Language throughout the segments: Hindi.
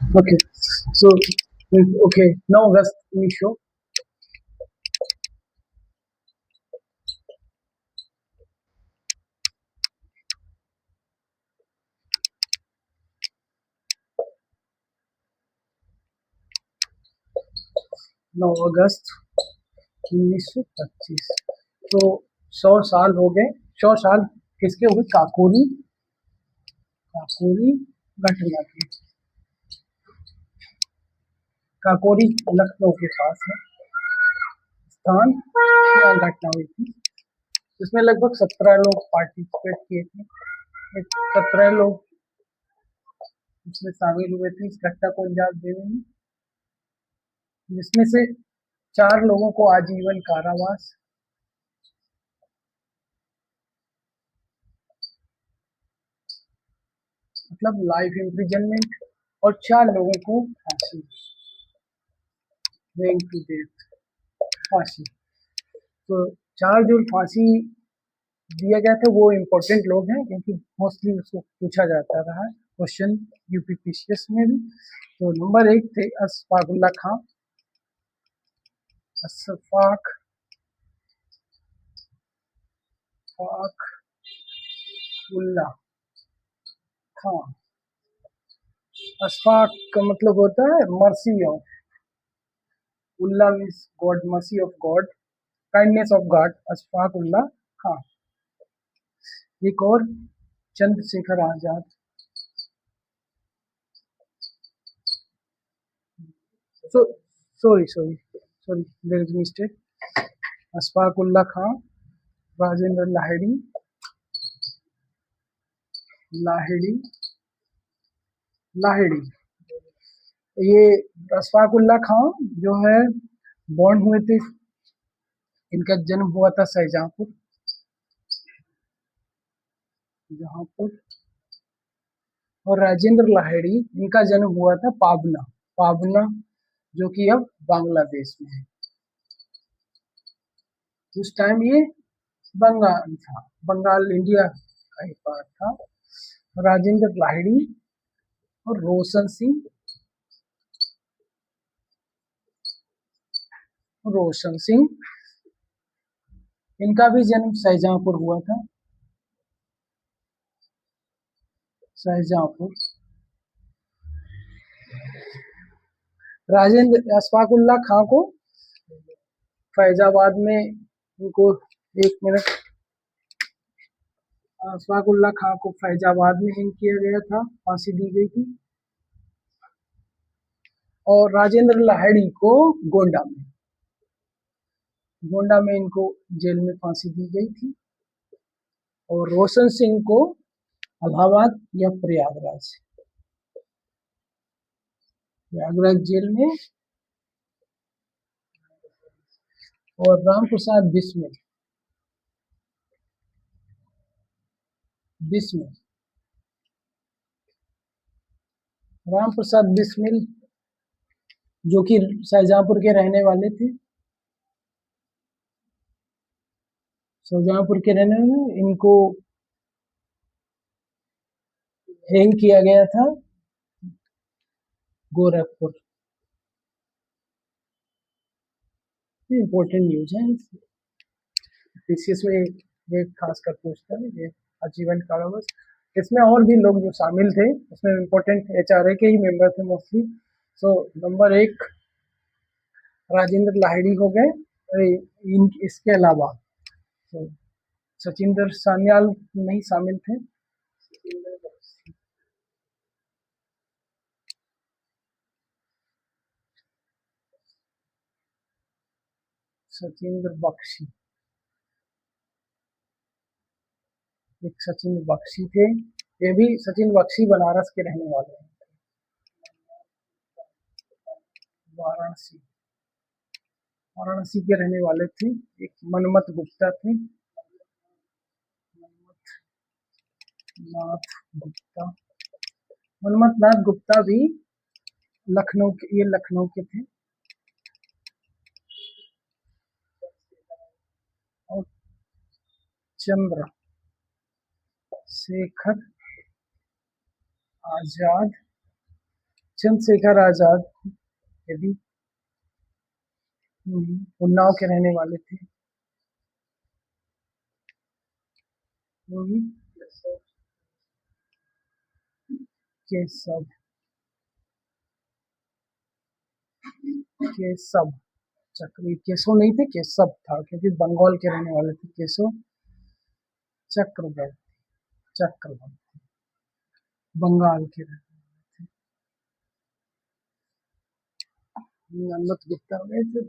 Okay. So, okay. Now let's me show. Now अगस्त 1925। तो 100 साल हो गए। 100 साल किसके हुए? काकोरी, काकोरी घटना के। काकोरी लखनऊ के पास है स्थान, यहाँ घटना हुई थी। इसमें लगभग 17 लोग पार्टिसिपेट किए थे। 17 लोग इसमें शामिल हुए थे इस घटना को अंजाम देने में, जिसमें से 4 लोगों को आजीवन कारावास, मतलब लाइफ इम्प्रिजनमेंट, और 4 लोगों को फांसी, टू डेथ, फांसी। तो 4 जो फांसी दिया गया था वो इम्पोर्टेंट लोग हैं, क्योंकि मोस्टली उसको पूछा जाता रहा है क्वेश्चन यूपीपीसीएस में भी। तो नंबर 1 थे अशफाकुल्ला खां, अशफाक फाक उल्ला खां। अशफाक का मतलब होता है mercy of, Ullah means God, mercy of God, kindness of God, Ashfaq Ullah Khan. एक और Chandrashekhar Azad, so sorry there is mistake, Ashfaq Ullah Khan, Rajendra Lahiri, Lahiri Lahiri. ये अशफाक उल्ला खां जो है बॉर्न हुए थे, इनका जन्म हुआ था शाहजहांपुर, जहांपुर। और राजेंद्र लाहिड़ी, इनका जन्म हुआ था पाबना, पाबना जो कि अब बांग्लादेश में है। उस टाइम ये बंगाल था, बंगाल इंडिया का ही पार्ट था। राजेंद्र लाहिड़ी और रोशन सिंह, रोशन सिंह, इनका भी जन्म शाहजहांपुर हुआ था, शाहजहांपुर। राजेंद्र अशफाक उल्ला खां को फैजाबाद में, इनको, एक मिनट, अशफाक उल्ला खां को फैजाबाद में हिंग किया गया था, फांसी दी गई थी। और राजेंद्र लाहिड़ी को गोंडा में, गोंडा में इनको जेल में फांसी दी गई थी। और रोशन सिंह को इलाहाबाद या प्रयागराज, प्रयागराज जेल में। और राम प्रसाद बिस्मिल, बिस्मिल, राम प्रसाद बिस्मिल जो कि शाहजहांपुर के रहने वाले थे, शाहजहांपुर के रहने वाले, इनको हैंग किया गया था गोरखपुर। इम्पोर्टेंट न्यूज है, पीसीएस में ये खास कर पूछता है, ये आजीवन कारावास। इसमें और भी लोग जो शामिल थे, उसमें इम्पोर्टेंट एचआरए के ही मेंबर थे mostly. So number 1 Rajendra Lahiri हो गए, इसके अलावा तो सचिंदर सान्याल नहीं शामिल थे। सचिंद्र बख्शी, एक सचिन बख्शी थे, ये भी सचिन बख्शी बनारस के रहने वाले हैं, वाराणसी, वाराणसी के रहने वाले थे। एक मनमत गुप्ता थे, मनमत नाथ गुप्ता, मनमत नाथ गुप्ता भी लखनऊ के, ये लखनऊ के थे। और चंद्र शेखर आजाद, चंद्रशेखर आजाद ये भी उन्नाव के रहने वाले थे। वो भी केशव केशव चक्र, केशव नहीं थे, केशव था, क्योंकि बंगाल के रहने वाले थे। केशव चक्रवर्ती, चक्रवर्ती बंगाल के रहने नन्नत गुप्ता में थे।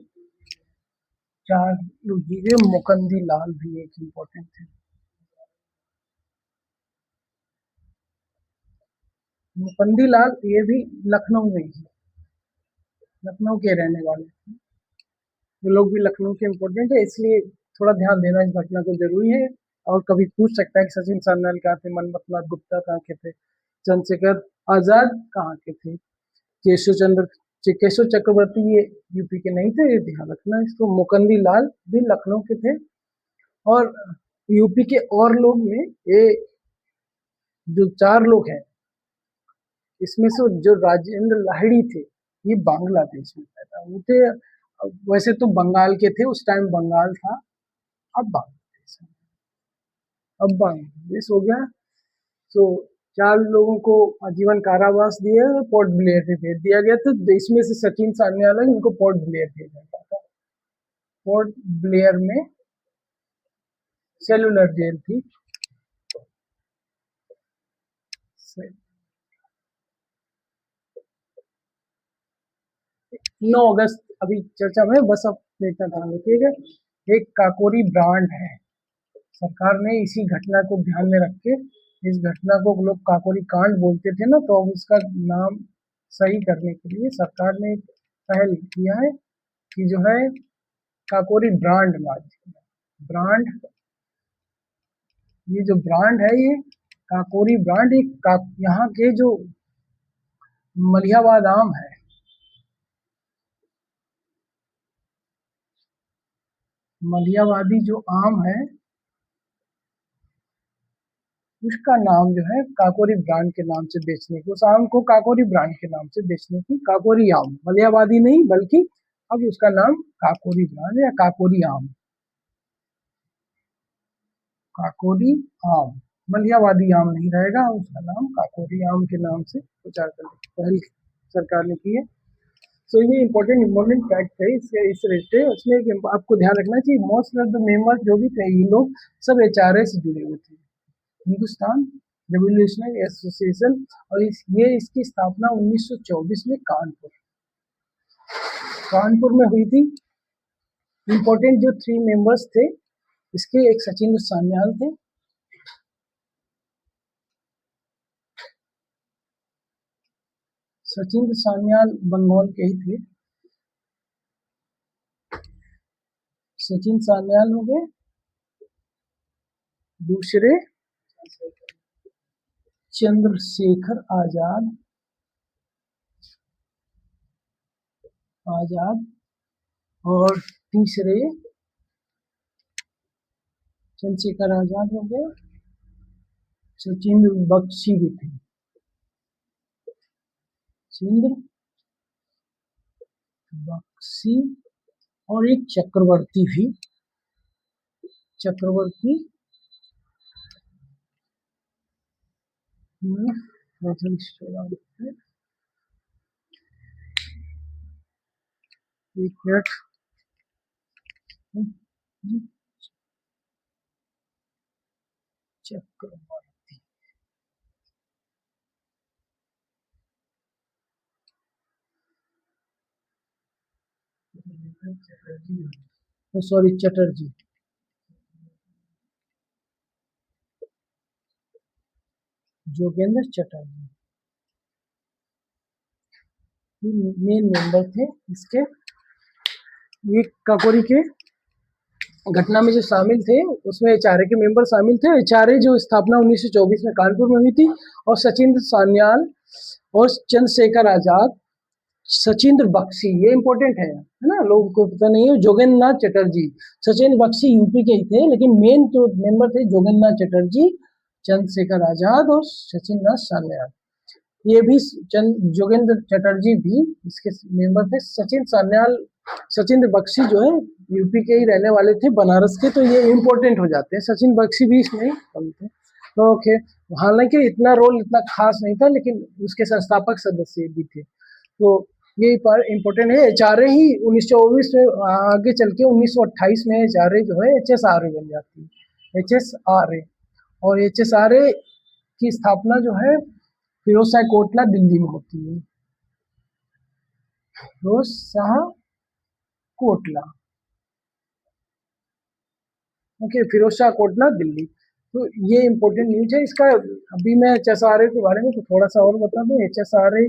चार लोग जीते। मुकंदी लाल भी एक इम्पोर्टेंट थे। मुकंदी लाल ये भी लखनऊ में ही, लखनऊ के रहने वाले थे। ये लोग भी लखनऊ के इम्पोर्टेंट है, इसलिए थोड़ा ध्यान देना इस घटना को जरूरी है। और कभी पूछ सकता है कि सचिन सान्याल कहाँ थे, मनमथनाथ गुप्ता कहाँ के थे, चंद्रशेखर आजाद कहाँ के थे, केशव चक्रवर्ती ये यूपी के नहीं थे, ये ध्यान रखना। इसको मुकंदी लाल भी लखनऊ के थे। और यूपी के और लोग में ये जो चार लोग हैं, इसमें से जो राजेंद्र लाहिड़ी थे, ये बांग्लादेश में पैदा हुए थे। वैसे तो बंगाल के थे, उस टाइम बंगाल था, अब बांग्लादेश है। अब बांग्लादेश हो गया। तो चार लोगों को आजीवन कारावास दिया, पोर्ट ब्लेयर में भेज दिया गया था। इसमें से सचिन सान्याल है, इनको पोर्ट ब्लेयर भेजा गया था। पोर्ट ब्लेयर में सेलुलर जेल थी। 9 अगस्त अभी चर्चा में, बस अब देखना ध्यान रखिएगा। एक काकोरी ब्रांड है, सरकार ने इसी घटना को ध्यान में रख के, इस घटना को लोग काकोरी कांड बोलते थे ना, तो अब उसका नाम सही करने के लिए सरकार ने एक पहल किया है कि जो है काकोरी ब्रांड ब्रांड, ये जो ब्रांड है, ये काकोरी ब्रांड एक यहाँ के जो मलिहाबाद आम है, मलिहाबादी जो आम है, उसका नाम जो है काकोरी ब्रांड के नाम से बेचने की, उस आम को काकोरी ब्रांड के नाम से बेचने की, काकोरी आम, मलिहाबादी नहीं, बल्कि अब उसका नाम काकोरी ब्रांड या काकोरी आम, काकोरी आम, मलिहाबादी आम नहीं रहेगा, उसका नाम काकोरी आम के नाम से प्रचार करने की पहल सरकार ने की है। तो ये इम्पोर्टेंट फैक्ट है इस रिलेटेड। उसमें आपको ध्यान रखना चाहिए, मोस्ट ऑफ द मेंबर्स जो भी थे, ये लोग सब एचआरए से जुड़े हुए थे, हिंदुस्तान रेवोल्यूशनरी एसोसिएशन। और ये इसकी स्थापना 1924 में कानपुर में हुई थी। इम्पोर्टेंट जो 3 मेंबर्स थे इसके, एक सचिंद्र सान्याल थे, सचिंद्र सान्याल बंगाल के ही थे। सचिन सान्याल हो गए। दूसरे चंद्रशेखर आजाद, और तीसरे चंद्रशेखर आजाद हो गए, सचिंद्र बख्शी भी थे, चंद्र बख्शी, और एक चक्रवर्ती भी, चक्रवर्ती एक minute, Chakravarti, sorry Chatterjee, Jogendra Chatterjee main member थे इसके। ये काकोरी के घटना में जो शामिल थे, उसमें एचआरए के मेंबर शामिल थे। एचआरए जो स्थापना 1924 में कानपुर में हुई थी, और सचिंद्र सान्याल और चंद्रशेखर आजाद, सचिंद्र बख्शी, ये इंपॉर्टेंट है ना, लोगों को पता नहीं है। जोगेंद्र नाथ चटर्जी, सचिंद्र बख्शी यूपी के ही थे, लेकिन मेन जो मेंबर थे जोगेंद्र नाथ चटर्जी, चंद्रशेखर आजाद और सचिंद्र नाथ सान्याल। ये भी जोगेंद्र चटर्जी भी इसके मेंबर थे। सचिन सान्याल, सचिंद्र बख्शी जो है यूपी के ही रहने वाले थे, बनारस के, तो ये इम्पोर्टेंट हो जाते हैं। सचिन बख्शी भी इसमें कम थे। तो ओके, हालांकि इतना रोल इतना खास नहीं था, लेकिन उसके संस्थापक सदस्य भी थे। तो ये पर इम्पोर्टेंट है। एचआरए ही 1924 में आगे चल के 1928 में एचआरए जो है एचएसआरए बन जाती है, एचएसआरए। और एचएसआरए की स्थापना जो है फिरोज शाह कोटला दिल्ली में होती है। फिरोज शाह कोटला, ओके, फिरोज शाह कोटला दिल्ली। तो ये इम्पोर्टेंट न्यूज है इसका। अभी मैं एचएसआरए के बारे में तो थोड़ा सा और बता दूं। एचएसआरए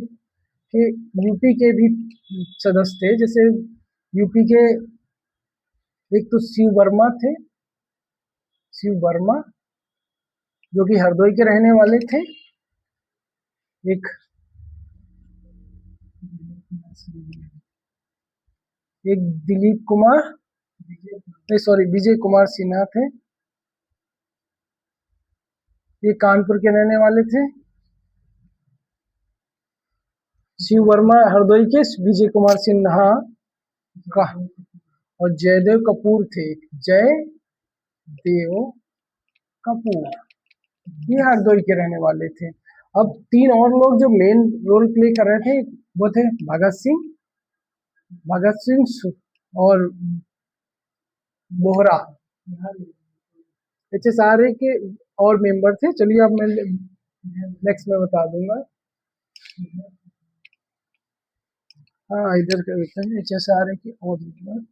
के यूपी के भी सदस्य थे, जैसे यूपी के एक तो शिव वर्मा थे, शिव वर्मा जो कि हरदोई के रहने वाले थे। एक दिलीप कुमार, सॉरी विजय कुमार सिन्हा थे, ये कानपुर के रहने वाले थे। शिव वर्मा हरदोई के, विजय कुमार सिन्हा का, और जयदेव कपूर थे, जयदेव कपूर, ये हरदोई के रहने वाले थे। अब तीन और लोग जो मेन रोल प्ले कर रहे थे वो थे भगत सिंह और बोहरा, एचएसआरए के और मेंबर थे। चलिए अब मैं नेक्स्ट में बता दूंगा। हाँ, इधर कर देते हैं एचएसआरए के और मेंबर।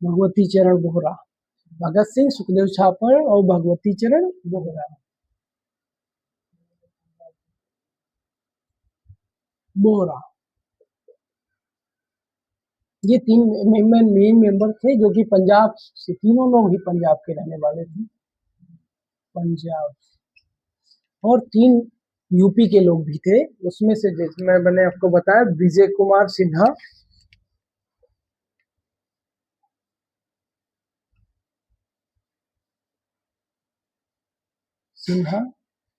भगवती चरण बोहरा, भगत सिंह, सुखदेव छापर और भगवती चरण बोहरा, बोहरा, ये तीन मेन मेंबर थे जो कि पंजाब से, तीनों लोग ही पंजाब के रहने वाले थे, पंजाब। और तीन यूपी के लोग भी थे, उसमें से जिसमें मैंने आपको बताया विजय कुमार सिन्हा,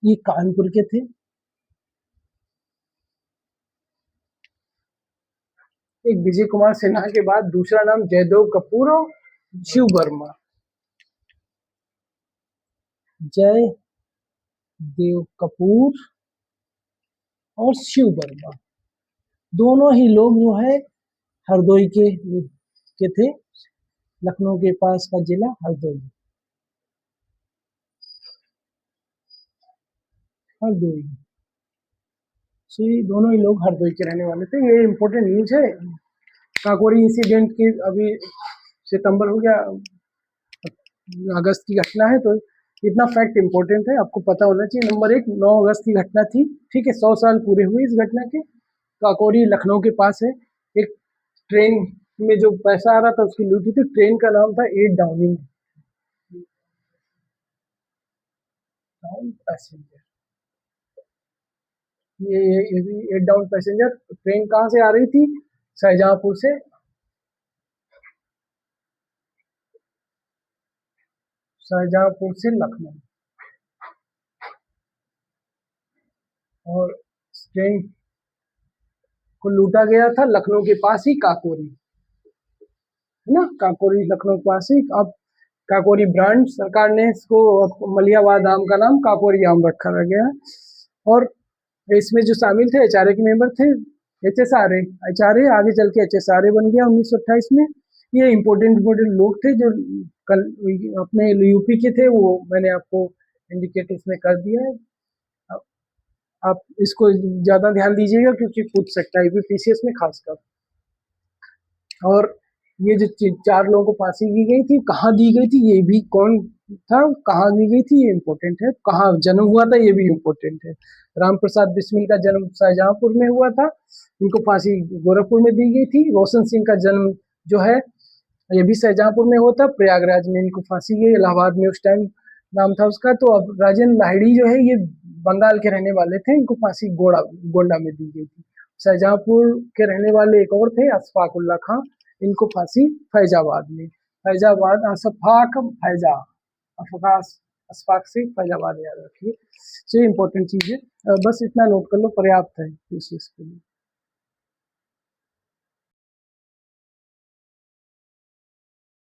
ये कानपुर के थे। एक विजय कुमार सिन्हा के बाद दूसरा नाम जयदेव कपूर और शिव वर्मा, जय देव कपूर और शिव वर्मा, दोनों ही लोग जो है हरदोई के थे, लखनऊ के पास का जिला हरदोई, हरदोई। सो ये दोनों ही लोग हरदोई के रहने वाले थे। ये इम्पोर्टेंट न्यूज है। काकोरी इंसिडेंट की अभी सितंबर हो गया, अगस्त की घटना है, तो इतना फैक्ट इम्पोर्टेंट है, आपको पता होना चाहिए। नंबर एक, 9 अगस्त की घटना थी, ठीक है, 100 साल पूरे हुए इस घटना के। काकोरी लखनऊ के पास है। एक ट्रेन में जो पैसा आ रहा था उसकी लूटी थी। ट्रेन का नाम था 8 डाउनिंग पैसेंजर। ये 8 डाउन पैसेंजर ट्रेन कहाँ से आ रही थी? शाहजहांपुर से, शाहजहांपुर से लखनऊ। और ट्रेन को लूटा गया था लखनऊ के पास ही काकोरी, है ना, काकोरी लखनऊ के पास ही। अब काकोरी ब्रांड सरकार ने इसको मलियाबाद आम का नाम काकोरी आम रखा गया। और इसमें जो शामिल थे एचआरए के मेंबर थे, एचएसआरए, एचआरए आगे चल के एचएसआरए बन गया 1928 में। ये इम्पोर्टेंट लोग थे जो कल अपने यूपी के थे, वो मैंने आपको इंडिकेट इसमें कर दिया है। आप इसको ज्यादा ध्यान दीजिएगा क्योंकि पूछ सकता है यूपीपीसीएस में खासकर। और ये जो 4 लोगों को फांसी दी गई थी, कहाँ दी गई थी, ये भी कौन था, कहाँ दी गई थी, ये इम्पोर्टेंट है। कहाँ जन्म हुआ था, ये भी इम्पोर्टेंट है। राम प्रसाद बिस्मिल का जन्म शाहजहांपुर में हुआ था, इनको फांसी गोरखपुर में दी गई थी। रोशन सिंह का जन्म जो है ये भी शाहजहांपुर में हुआ था, प्रयागराज में इनको फांसी गई। इलाहाबाद में उस टाइम नाम था उसका। तो अब राजेंद्र लाहिड़ी जो है ये बंगाल के रहने वाले थे, इनको फांसी गोंडा में दी गई थी। शाहजहांपुर के रहने वाले एक और थे अशफाक उल्ला खां, इनको फांसी फैजाबाद में, फैजाबाद अशफाक फैजा अफगास अशफाक से फैजाबाद याद रखिए। तो ये इंपॉर्टेंट चीज है, बस इतना नोट कर लो पर्याप्त है पीसीएस के लिए।